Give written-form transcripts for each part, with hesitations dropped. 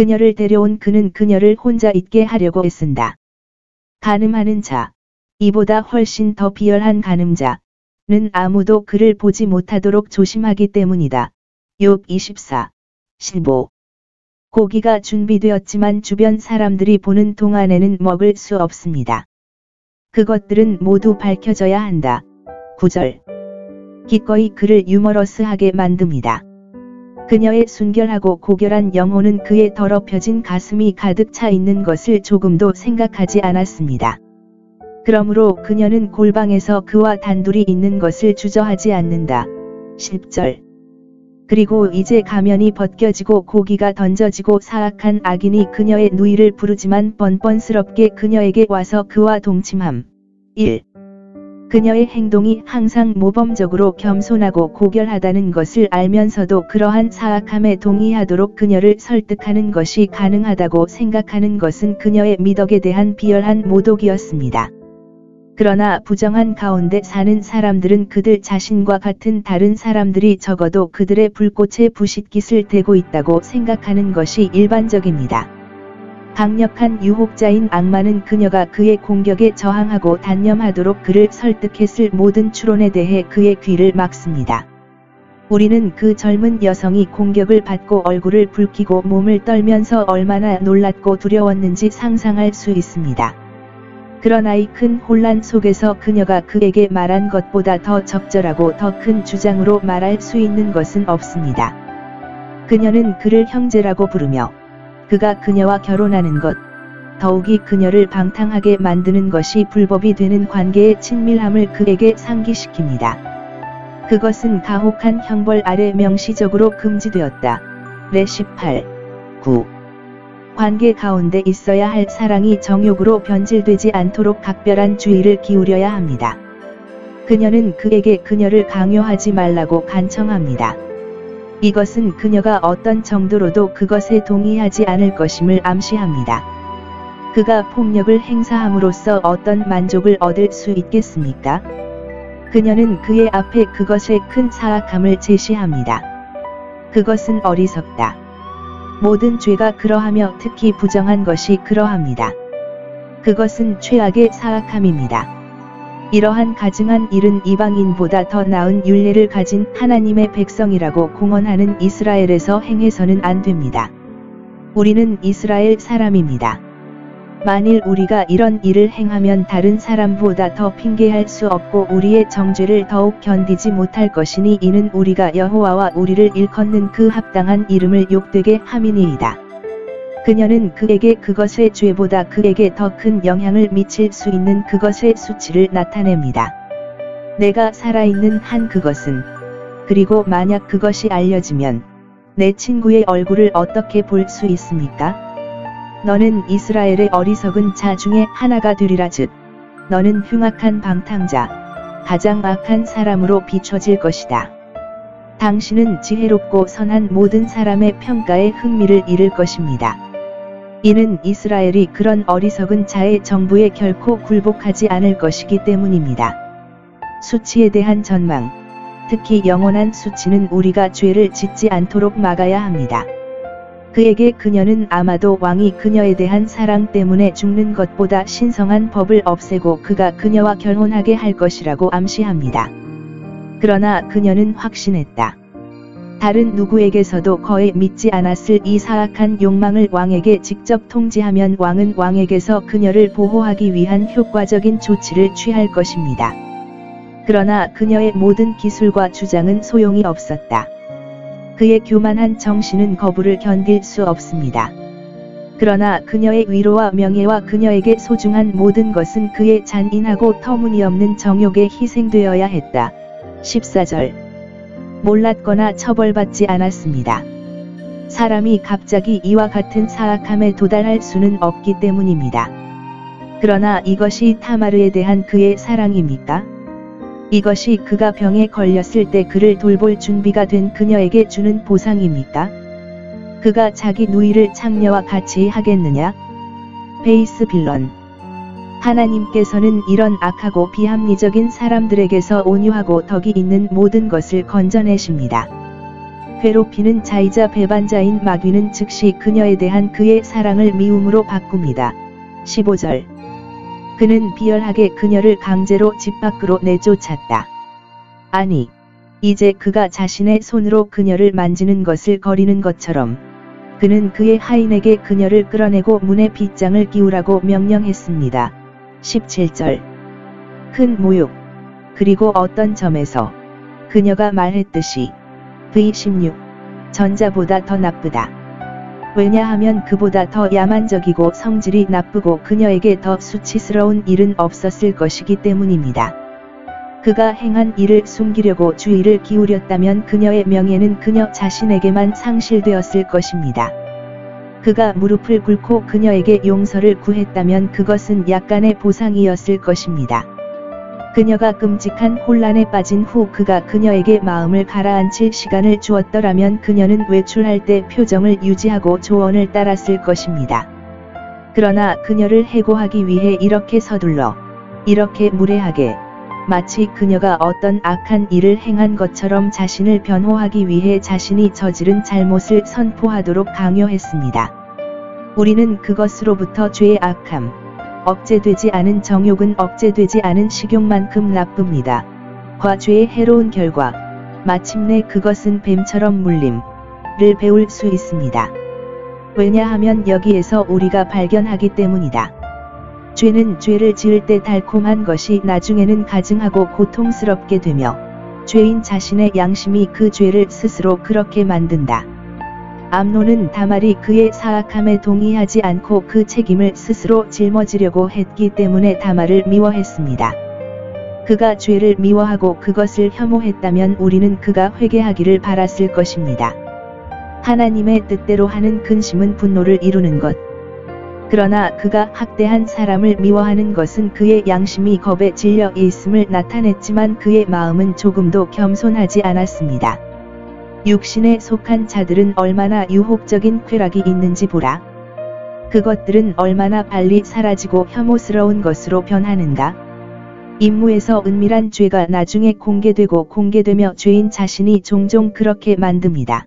그녀를 데려온 그는 그녀를 혼자 있게 하려고 애쓴다. 간음하는 자, 이보다 훨씬 더 비열한 간음자는 아무도 그를 보지 못하도록 조심하기 때문이다. 욥 24, 15. 고기가 준비되었지만 주변 사람들이 보는 동안에는 먹을 수 없습니다. 그것들은 모두 밝혀져야 한다. 9절. 기꺼이 그를 유머러스하게 만듭니다. 그녀의 순결하고 고결한 영혼은 그의 더럽혀진 가슴이 가득 차 있는 것을 조금도 생각하지 않았습니다. 그러므로 그녀는 골방에서 그와 단둘이 있는 것을 주저하지 않는다. 10절. 그리고 이제 가면이 벗겨지고 고기가 던져지고 사악한 악인이 그녀의 누이를 부르지만 뻔뻔스럽게 그녀에게 와서 그와 동침함. 1. 그녀의 행동이 항상 모범적으로 겸손하고 고결하다는 것을 알면서도 그러한 사악함에 동의하도록 그녀를 설득하는 것이 가능하다고 생각하는 것은 그녀의 미덕에 대한 비열한 모독이었습니다. 그러나 부정한 가운데 사는 사람들은 그들 자신과 같은 다른 사람들이 적어도 그들의 불꽃에 부싯깃을 대고 있다고 생각하는 것이 일반적입니다. 강력한 유혹자인 악마는 그녀가 그의 공격에 저항하고 단념하도록 그를 설득했을 모든 추론에 대해 그의 귀를 막습니다. 우리는 그 젊은 여성이 공격을 받고 얼굴을 붉히고 몸을 떨면서 얼마나 놀랐고 두려웠는지 상상할 수 있습니다. 그러나 이 큰 혼란 속에서 그녀가 그에게 말한 것보다 더 적절하고 더 큰 주장으로 말할 수 있는 것은 없습니다. 그녀는 그를 형제라고 부르며 그가 그녀와 결혼하는 것, 더욱이 그녀를 방탕하게 만드는 것이 불법이 되는 관계의 친밀함을 그에게 상기시킵니다. 그것은 가혹한 형벌 아래 명시적으로 금지되었다. 레 18, 9. 관계 가운데 있어야 할 사랑이 정욕으로 변질되지 않도록 각별한 주의를 기울여야 합니다. 그녀는 그에게 그녀를 강요하지 말라고 간청합니다. 이것은 그녀가 어떤 정도로도 그것에 동의하지 않을 것임을 암시합니다. 그가 폭력을 행사함으로써 어떤 만족을 얻을 수 있겠습니까? 그녀는 그의 앞에 그것의 큰 사악함을 제시합니다. 그것은 어리석다. 모든 죄가 그러하며 특히 부정한 것이 그러합니다. 그것은 최악의 사악함입니다. 이러한 가증한 일은 이방인보다 더 나은 율례를 가진 하나님의 백성이라고 공언하는 이스라엘에서 행해서는 안 됩니다. 우리는 이스라엘 사람입니다. 만일 우리가 이런 일을 행하면 다른 사람보다 더 핑계할 수 없고 우리의 정죄를 더욱 견디지 못할 것이니 이는 우리가 여호와와 우리를 일컫는 그 합당한 이름을 욕되게 함이니이다. 그녀는 그에게 그것의 죄보다 그에게 더 큰 영향을 미칠 수 있는 그것의 수치를 나타냅니다. 내가 살아있는 한 그것은, 그리고 만약 그것이 알려지면 내 친구의 얼굴을 어떻게 볼 수 있습니까? 너는 이스라엘의 어리석은 자 중에 하나가 되리라 즉 너는 흉악한 방탕자, 가장 악한 사람으로 비춰질 것이다. 당신은 지혜롭고 선한 모든 사람의 평가에 흥미를 잃을 것입니다. 이는 이스라엘이 그런 어리석은 자의 정부에 결코 굴복하지 않을 것이기 때문입니다. 수치에 대한 전망, 특히 영원한 수치는 우리가 죄를 짓지 않도록 막아야 합니다. 그에게 그녀는 아마도 왕이 그녀에 대한 사랑 때문에 죽는 것보다 신성한 법을 없애고 그가 그녀와 결혼하게 할 것이라고 암시합니다. 그러나 그녀는 확신했다. 다른 누구에게서도 거의 믿지 않았을 이 사악한 욕망을 왕에게 직접 통지하면 왕은 왕에게서 그녀를 보호하기 위한 효과적인 조치를 취할 것입니다. 그러나 그녀의 모든 기술과 주장은 소용이 없었다. 그의 교만한 정신은 거부를 견딜 수 없습니다. 그러나 그녀의 위로와 명예와 그녀에게 소중한 모든 것은 그의 잔인하고 터무니없는 정욕에 희생되어야 했다. 14절. 몰랐거나 처벌받지 않았습니다. 사람이 갑자기 이와 같은 사악함에 도달할 수는 없기 때문입니다. 그러나 이것이 타마르에 대한 그의 사랑입니까? 이것이 그가 병에 걸렸을 때 그를 돌볼 준비가 된 그녀에게 주는 보상입니까? 그가 자기 누이를 창녀와 같이 하겠느냐? 베이스 빌런. 하나님께서는 이런 악하고 비합리적인 사람들에게서 온유하고 덕이 있는 모든 것을 건져내십니다. 괴롭히는 자이자 배반자인 마귀는 즉시 그녀에 대한 그의 사랑을 미움으로 바꿉니다. 15절. 그는 비열하게 그녀를 강제로 집 밖으로 내쫓았다. 아니, 이제 그가 자신의 손으로 그녀를 만지는 것을 거리는 것처럼 그는 그의 하인에게 그녀를 끌어내고 문에 빗장을 끼우라고 명령했습니다. 17절. 큰 모욕. 그리고 어떤 점에서 그녀가 말했듯이 V16. 전자보다 더 나쁘다. 왜냐하면 그보다 더 야만적이고 성질이 나쁘고 그녀에게 더 수치스러운 일은 없었을 것이기 때문입니다. 그가 행한 일을 숨기려고 주의를 기울였다면 그녀의 명예는 그녀 자신에게만 상실되었을 것입니다. 그가 무릎을 꿇고 그녀에게 용서를 구했다면 그것은 약간의 보상이었을 것입니다. 그녀가 끔찍한 혼란에 빠진 후 그가 그녀에게 마음을 가라앉힐 시간을 주었더라면 그녀는 외출할 때 표정을 유지하고 조언을 따랐을 것입니다. 그러나 그녀를 해고하기 위해 이렇게 서둘러, 이렇게 무례하게, 마치 그녀가 어떤 악한 일을 행한 것처럼 자신을 변호하기 위해 자신이 저지른 잘못을 선포하도록 강요했습니다. 우리는 그것으로부터 죄의 악함, 억제되지 않은 정욕은 억제되지 않은 식욕만큼 나쁩니다. 과죄의 해로운 결과, 마침내 그것은 뱀처럼 물림을 배울 수 있습니다. 왜냐하면 여기에서 우리가 발견하기 때문이다. 죄는 죄를 지을 때 달콤한 것이 나중에는 가증하고 고통스럽게 되며 죄인 자신의 양심이 그 죄를 스스로 그렇게 만든다. 암논은 다말이 그의 사악함에 동의하지 않고 그 책임을 스스로 짊어지려고 했기 때문에 다말을 미워했습니다. 그가 죄를 미워하고 그것을 혐오했다면 우리는 그가 회개하기를 바랐을 것입니다. 하나님의 뜻대로 하는 근심은 분노를 이루는 것. 그러나 그가 학대한 사람을 미워하는 것은 그의 양심이 겁에 질려 있음을 나타냈지만 그의 마음은 조금도 겸손하지 않았습니다. 육신에 속한 자들은 얼마나 유혹적인 쾌락이 있는지 보라. 그것들은 얼마나 빨리 사라지고 혐오스러운 것으로 변하는가. 임무에서 은밀한 죄가 나중에 공개되고 공개되며 죄인 자신이 종종 그렇게 만듭니다.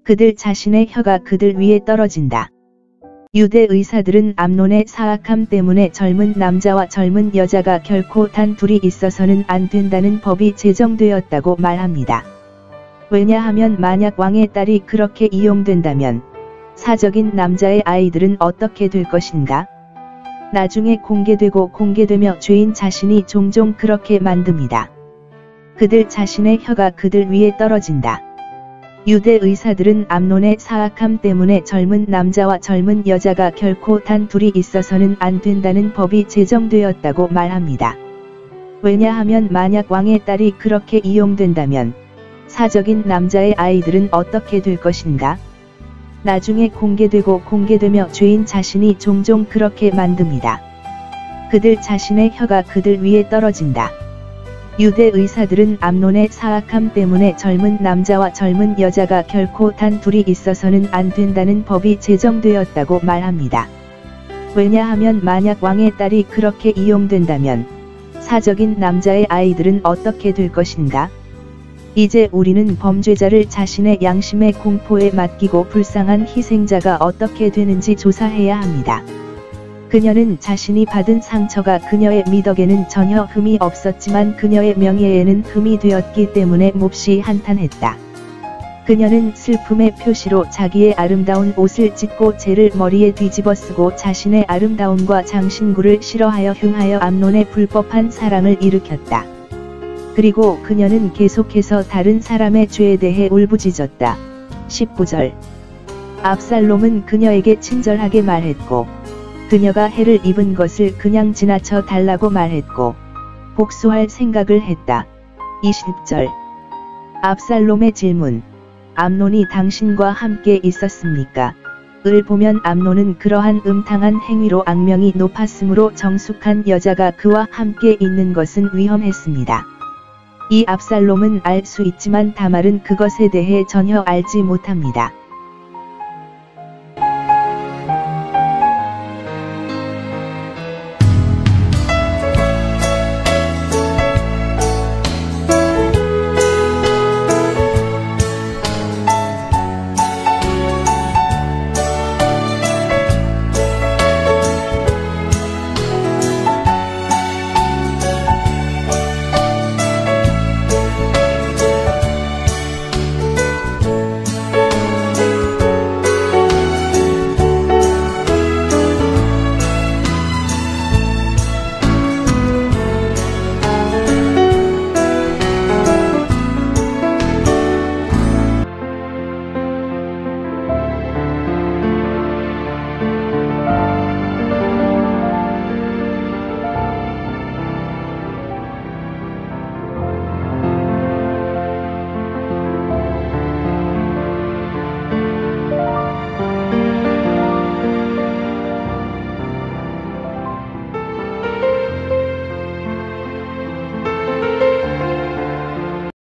그들 자신의 혀가 그들 위에 떨어진다. 유대 의사들은 암논의 사악함 때문에 젊은 남자와 젊은 여자가 결코 단 둘이 있어서는 안 된다는 법이 제정되었다고 말합니다. 왜냐하면 만약 왕의 딸이 그렇게 이용된다면 사적인 남자의 아이들은 어떻게 될 것인가? 나중에 공개되고 공개되며 죄인 자신이 종종 그렇게 만듭니다. 그들 자신의 혀가 그들 위에 떨어진다. 유대 의사들은 암논의 사악함 때문에 젊은 남자와 젊은 여자가 결코 단 둘이 있어서는 안 된다는 법이 제정되었다고 말합니다. 왜냐하면 만약 왕의 딸이 그렇게 이용된다면 사적인 남자의 아이들은 어떻게 될 것인가? 나중에 공개되고 공개되며 죄인 자신이 종종 그렇게 만듭니다. 그들 자신의 혀가 그들 위에 떨어진다. 유대 의사들은 암논의 사악함 때문에 젊은 남자와 젊은 여자가 결코 단 둘이 있어서는 안 된다는 법이 제정되었다고 말합니다. 왜냐하면 만약 왕의 딸이 그렇게 이용된다면 사적인 남자의 아이들은 어떻게 될 것인가? 이제 우리는 범죄자를 자신의 양심의 공포에 맡기고 불쌍한 희생자가 어떻게 되는지 조사해야 합니다. 그녀는 자신이 받은 상처가 그녀의 미덕에는 전혀 흠이 없었지만 그녀의 명예에는 흠이 되었기 때문에 몹시 한탄했다. 그녀는 슬픔의 표시로 자기의 아름다운 옷을 찢고 재를 머리에 뒤집어 쓰고 자신의 아름다움과 장신구를 싫어하여 흉하여 암논의 불법한 사랑을 일으켰다. 그리고 그녀는 계속해서 다른 사람의 죄에 대해 울부짖었다. 19절. 압살롬은 그녀에게 친절하게 말했고 그녀가 해를 입은 것을 그냥 지나쳐 달라고 말했고 복수할 생각을 했다. 20절. 압살롬의 질문. 암논이 당신과 함께 있었습니까? 을 보면 암논은 그러한 음탕한 행위로 악명이 높았으므로 정숙한 여자가 그와 함께 있는 것은 위험했습니다. 이 압살롬은 알 수 있지만 다말은 그것에 대해 전혀 알지 못합니다.